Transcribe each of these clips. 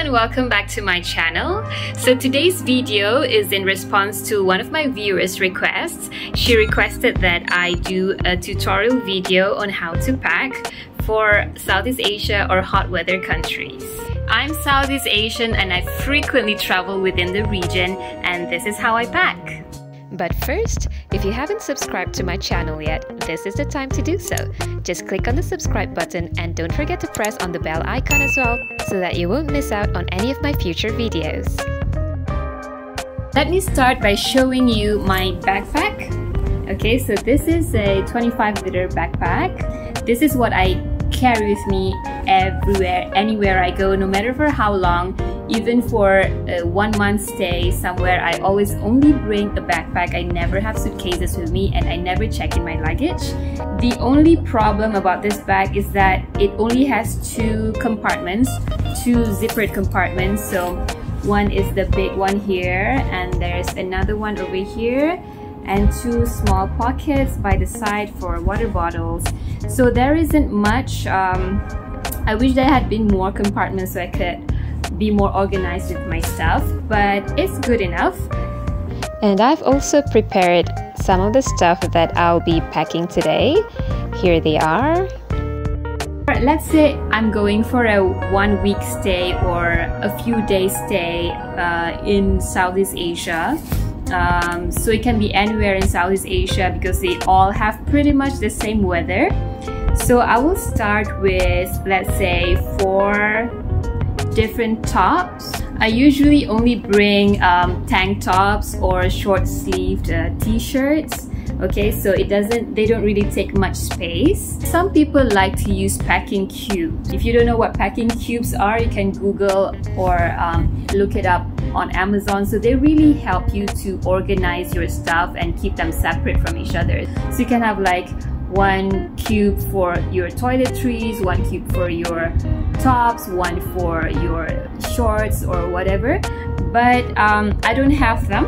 Welcome back to my channel. So today's video is in response to one of my viewers' requests. She requested that I do a tutorial video on how to pack for Southeast Asia or hot weather countries. I'm Southeast Asian and I frequently travel within the region, and this is how I pack. But first, if you haven't subscribed to my channel yet, this is the time to do so. Just click on the subscribe button and don't forget to press on the bell icon as well so that you won't miss out on any of my future videos. Let me start by showing you my backpack. Okay, so this is a 25-liter backpack. This is what I carry with me everywhere, anywhere I go, no matter for how long. Even for a 1 month stay somewhere, I always only bring a backpack. I never have suitcases with me and I never check in my luggage. The only problem about this bag is that it only has two compartments, two zippered compartments. So one is the big one here and there's another one over here, and two small pockets by the side for water bottles. So there isn't much. I wish there had been more compartments so I could be more organized with my stuff, but it's good enough. And I've also prepared some of the stuff that I'll be packing today. Here they are. Let's say I'm going for a 1 week stay or a few days stay in Southeast Asia. So it can be anywhere in Southeast Asia because they all have pretty much the same weather. So I will start with, let's say, 4 different tops. I usually only bring tank tops or short-sleeved t-shirts. Okay, so they don't really take much space. Some people like to use packing cubes. If you don't know what packing cubes are, you can Google or look it up on Amazon. So they really help you to organize your stuff and keep them separate from each other. So you can have like 1 cube for your toiletries, 1 cube for your tops, 1 for your shorts or whatever. But I don't have them.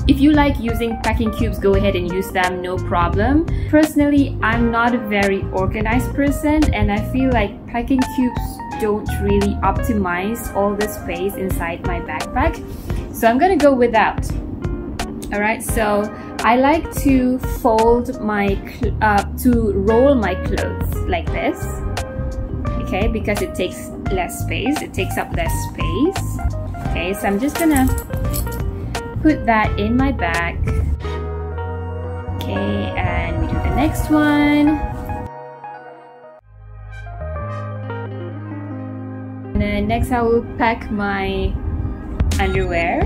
If you like using packing cubes, go ahead and use them, no problem. Personally, I'm not a very organized person and I feel like packing cubes don't really optimize all the space inside my backpack. So I'm gonna go without. Alright, so I like to fold my, to roll my clothes like this. Okay, because it takes less space, it takes up less space. Okay, so I'm just gonna put that in my bag. Okay, and we do the next one. And then next I will pack my underwear.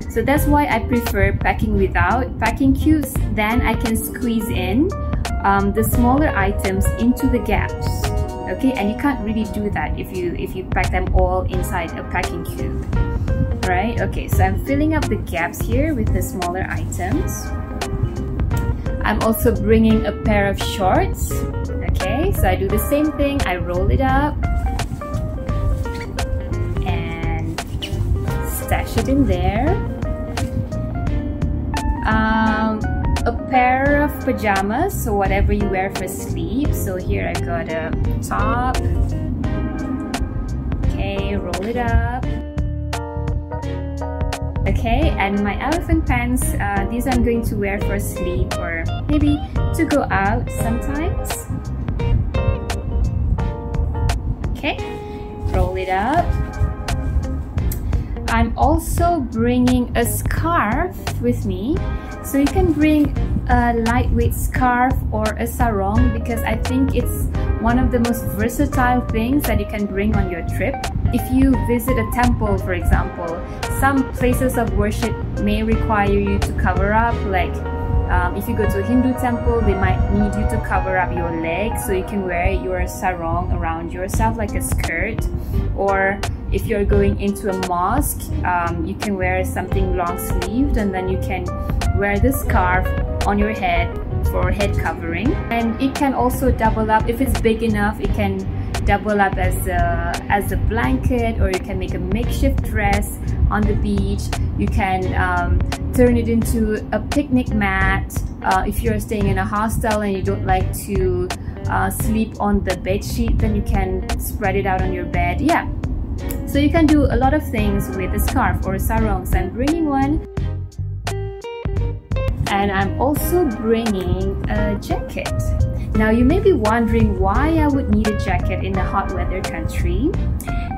So that's why I prefer packing without packing cubes. Then I can squeeze in the smaller items into the gaps. Okay, and you can't really do that if you pack them all inside a packing cube. Right? Okay, so I'm filling up the gaps here with the smaller items. I'm also bringing a pair of shorts. Okay, so I do the same thing. I roll it up and stash it in there. A pair of pajamas, so whatever you wear for sleep. So here I've got a top. Okay, roll it up. Okay, and my elephant pants, these I'm going to wear for sleep or maybe to go out sometimes. Okay, roll it up. I'm also bringing a scarf with me. So you can bring a lightweight scarf or a sarong because I think it's one of the most versatile things that you can bring on your trip. If you visit a temple, for example, some places of worship may require you to cover up, like if you go to a Hindu temple, they might need you to cover up your legs, so you can wear your sarong around yourself like a skirt. Or if you're going into a mosque, you can wear something long sleeved and then you can wear the scarf on your head for head covering. And it can also double up. If it's big enough, it can double up as a blanket, or you can make a makeshift dress on the beach. You can turn it into a picnic mat. If you're staying in a hostel and you don't like to sleep on the bed sheet, then you can spread it out on your bed. Yeah, so you can do a lot of things with a scarf or a sarong. So I'm bringing one, and I'm also bringing a jacket. Now you may be wondering why I would need a jacket in a hot weather country,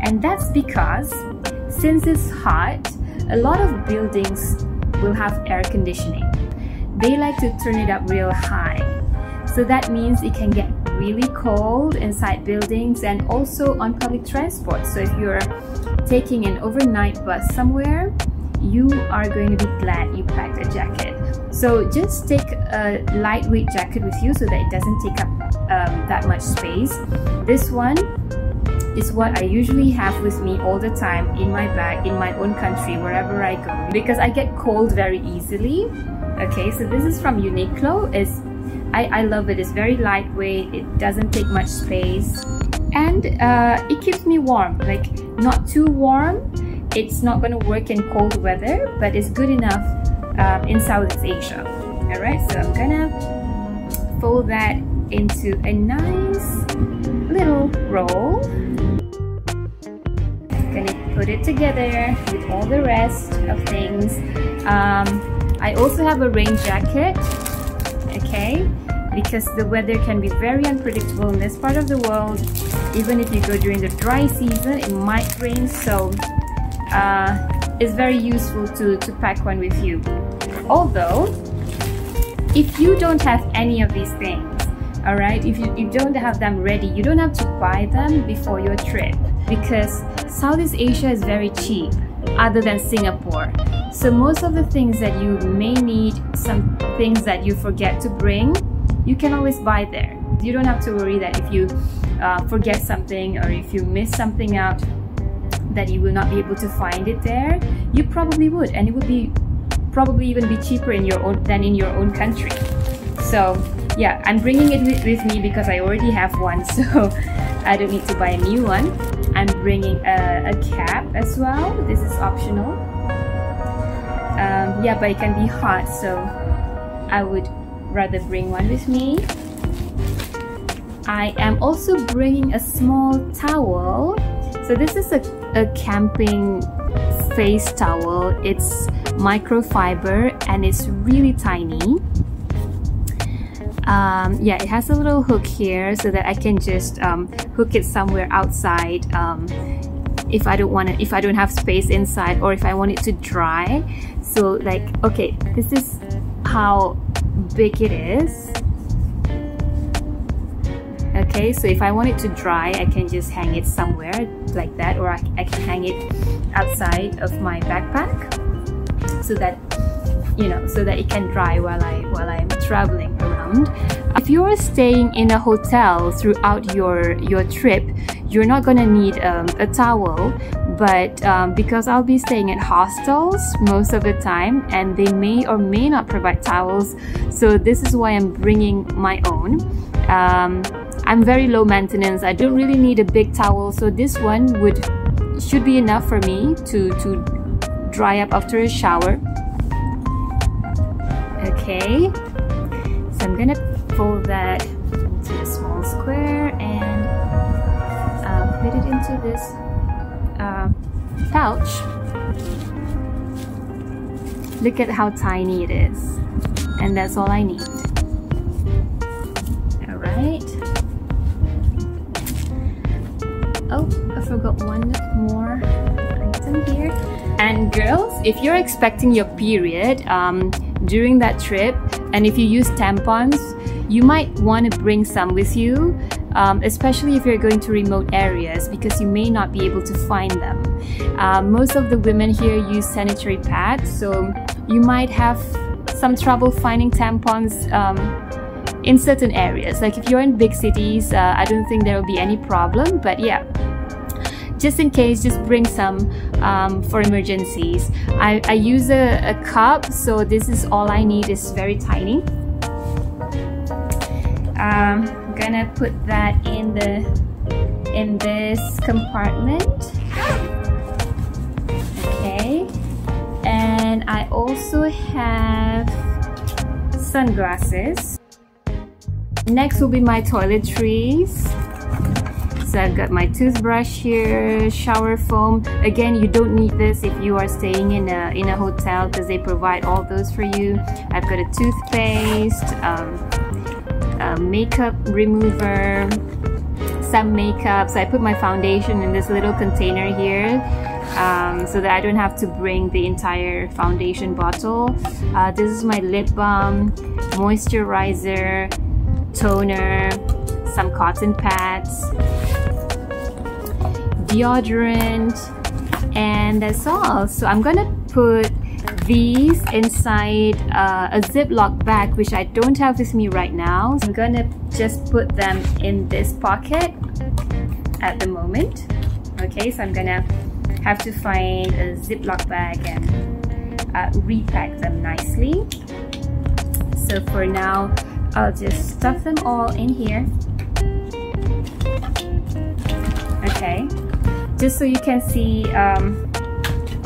and that's because since it's hot, a lot of buildings will have air conditioning. They like to turn it up real high, so that means it can get really cold inside buildings and also on public transport. So if you're taking an overnight bus somewhere, you are going to be glad you packed a jacket. So just take a lightweight jacket with you so that it doesn't take up that much space. This one is what I usually have with me all the time in my bag, in my own country, wherever I go, because I get cold very easily. Okay, so this is from Uniqlo. I love it. It's very lightweight, it doesn't take much space, and it keeps me warm, like not too warm. It's not going to work in cold weather, but it's good enough in Southeast Asia. Alright, so I'm gonna fold that into a nice little roll. I'm gonna put it together with all the rest of things. I also have a rain jacket, okay, because the weather can be very unpredictable in this part of the world. Even if you go during the dry season, it might rain, so it's very useful to pack one with you. Although, if you don't have any of these things, alright, if you don't have them ready, you don't have to buy them before your trip, because Southeast Asia is very cheap, other than Singapore. So most of the things that you may need, some things that you forget to bring, you can always buy there. You don't have to worry that if you forget something or if you miss something out, that you will not be able to find it there. You probably would, and it would be probably even be cheaper in your own than in your own country. So yeah, I'm bringing it with me because I already have one, so I don't need to buy a new one. I'm bringing a cap as well. This is optional. Yeah, but it can be hot, so I would rather bring one with me. I am also bringing a small towel. So this is a camping face towel. It's microfiber and it's really tiny. Yeah, it has a little hook here so that I can just hook it somewhere outside if I don't have space inside, or if I want it to dry. So like, okay, this is how big it is. Okay, so if I want it to dry, I can just hang it somewhere like that, or I can hang it outside of my backpack so that, you know, so that it can dry while I'm traveling around. If you're staying in a hotel throughout your trip, you're not gonna need a towel, but because I'll be staying at hostels most of the time, and they may or may not provide towels, so this is why I'm bringing my own. I'm very low maintenance. I don't really need a big towel, so this one should be enough for me to dry up after a shower. Okay, so I'm gonna fold that into a small square and fit it into this pouch. Look at how tiny it is, and that's all I need. Alright. Oh, I forgot one more item here. And girls, if you're expecting your period during that trip, and if you use tampons, you might want to bring some with you, especially if you're going to remote areas, because you may not be able to find them. Most of the women here use sanitary pads, so you might have some trouble finding tampons in certain areas. Like if you're in big cities, I don't think there will be any problem, but yeah, just in case, just bring some for emergencies. I use a cup, so this is all I need. It's very tiny. I'm gonna put that in in this compartment. Okay, and I also have sunglasses. Next will be my toiletries. So I've got my toothbrush here, shower foam. Again, you don't need this if you are staying in a hotel because they provide all those for you. I've got a toothpaste, a makeup remover, some makeup. So I put my foundation in this little container here so that I don't have to bring the entire foundation bottle. This is my lip balm, moisturizer, toner, some cotton pads, deodorant, and that's all. So I'm gonna put these inside a Ziploc bag, which I don't have with me right now. So I'm gonna just put them in this pocket at the moment. Okay, so I'm gonna have to find a Ziploc bag and repack them nicely. So for now, I'll just stuff them all in here. Okay, just so you can see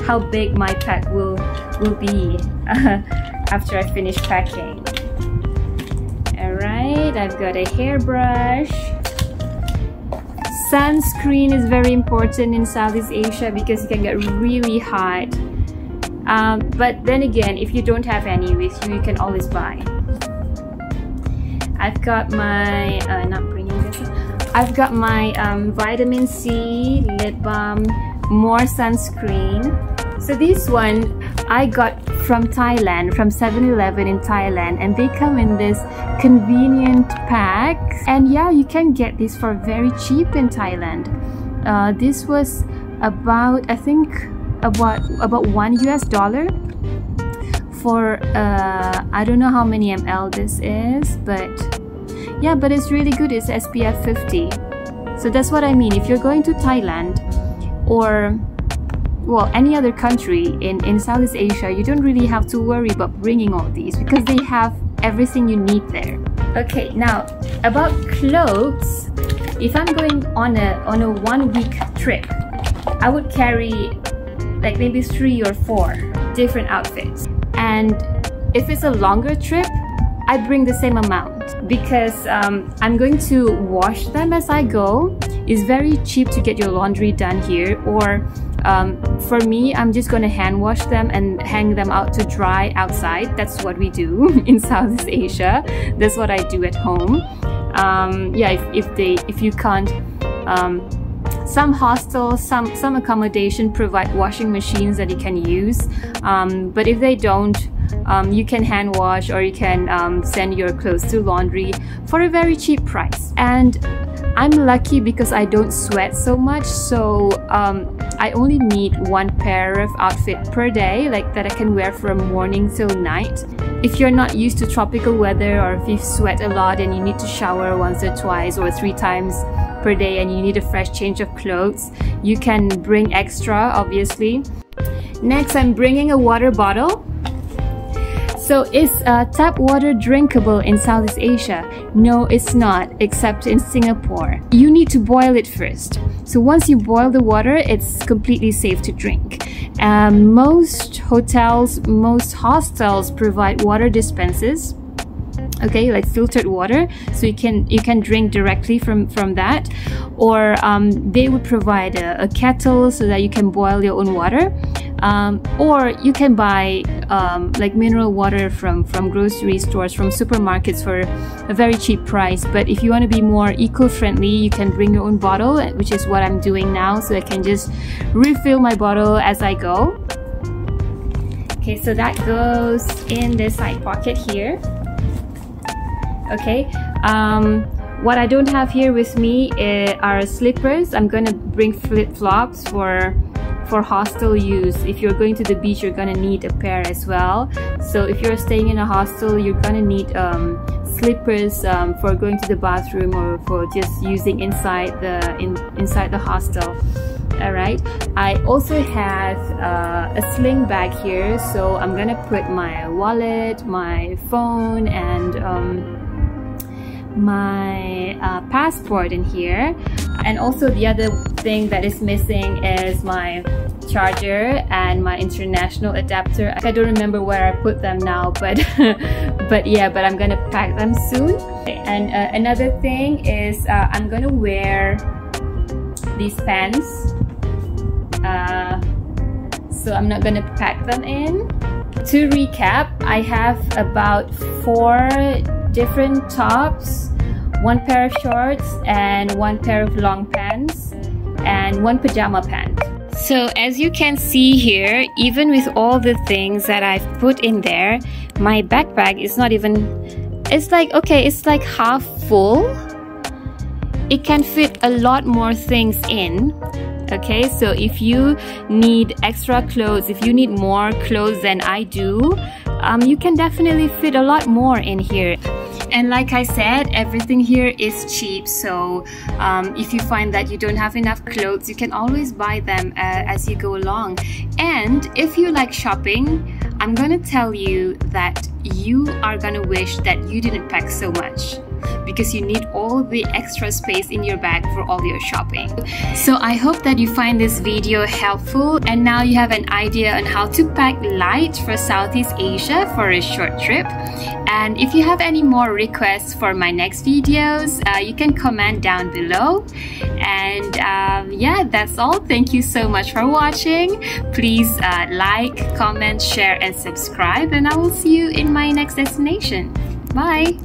how big my pack will be after I finish packing. Alright, I've got a hairbrush. Sunscreen is very important in Southeast Asia because it can get really hot. But then again, if you don't have any with you, you can always buy. I've got my, not bringing this up. I've got my vitamin C, lip balm, more sunscreen. So this one I got from Thailand, from 7-Eleven in Thailand, and they come in this convenient packs. And yeah, you can get this for very cheap in Thailand. This was about, I think, about $1 US for I don't know how many ml this is, but yeah, but it's really good. It's SPF 50. So that's what I mean. If you're going to Thailand or well, any other country in Southeast Asia, you don't really have to worry about bringing all these because they have everything you need there. Okay, now about clothes. If I'm going on a 1-week trip, I would carry like maybe 3 or 4 different outfits. And if it's a longer trip, I bring the same amount because I'm going to wash them as I go. It's very cheap to get your laundry done here, or for me, I'm just going to hand wash them and hang them out to dry outside. That's what we do in Southeast Asia. That's what I do at home. Yeah, if you can't, some hostels, some accommodation provide washing machines that you can use, but if they don't, you can hand wash or you can send your clothes to laundry for a very cheap price. And I'm lucky because I don't sweat so much, so I only need 1 pair of outfit per day, like that I can wear from morning till night. If you're not used to tropical weather, or if you sweat a lot and you need to shower once or twice or 3 times per day and you need a fresh change of clothes, you can bring extra, obviously. Next, I'm bringing a water bottle. So is tap water drinkable in Southeast Asia? No, it's not, except in Singapore. You need to boil it first. So once you boil the water, it's completely safe to drink. Most hotels, most hostels provide water dispensers. Okay, like filtered water, so you can drink directly from that, or they would provide a kettle so that you can boil your own water, or you can buy like mineral water from grocery stores, from supermarkets for a very cheap price. But if you want to be more eco-friendly, you can bring your own bottle, which is what I'm doing now, so I can just refill my bottle as I go. Okay, so that goes in this side pocket here. Okay, what I don't have here with me are slippers. I'm gonna bring flip-flops for hostel use. If you're going to the beach, you're gonna need a pair as well. So if you're staying in a hostel, you're gonna need slippers for going to the bathroom or for just using inside the hostel. Alright, I also have a sling bag here, so I'm gonna put my wallet, my phone, and my passport in here. And also the other thing that is missing is my charger and my international adapter. I don't remember where I put them now, but but I'm gonna pack them soon. And another thing is I'm gonna wear these pants, so I'm not gonna pack them in. To recap, I have about 4 different tops, 1 pair of shorts, and 1 pair of long pants, and 1 pajama pant. So as you can see here, even with all the things that I've put in there, my backpack is not even, it's like, okay, it's like half full. It can fit a lot more things in. Okay, so if you need extra clothes, if you need more clothes than I do, you can definitely fit a lot more in here. And like I said, everything here is cheap, so if you find that you don't have enough clothes, you can always buy them as you go along. And if you like shopping, I'm gonna tell you that you are gonna wish that you didn't pack so much, because you need all the extra space in your bag for all your shopping. So I hope that you find this video helpful, and now you have an idea on how to pack light for Southeast Asia for a short trip. And if you have any more requests for my next videos, you can comment down below. And yeah, that's all. Thank you so much for watching. Please like, comment, share, and subscribe, and I will see you in my next destination. Bye!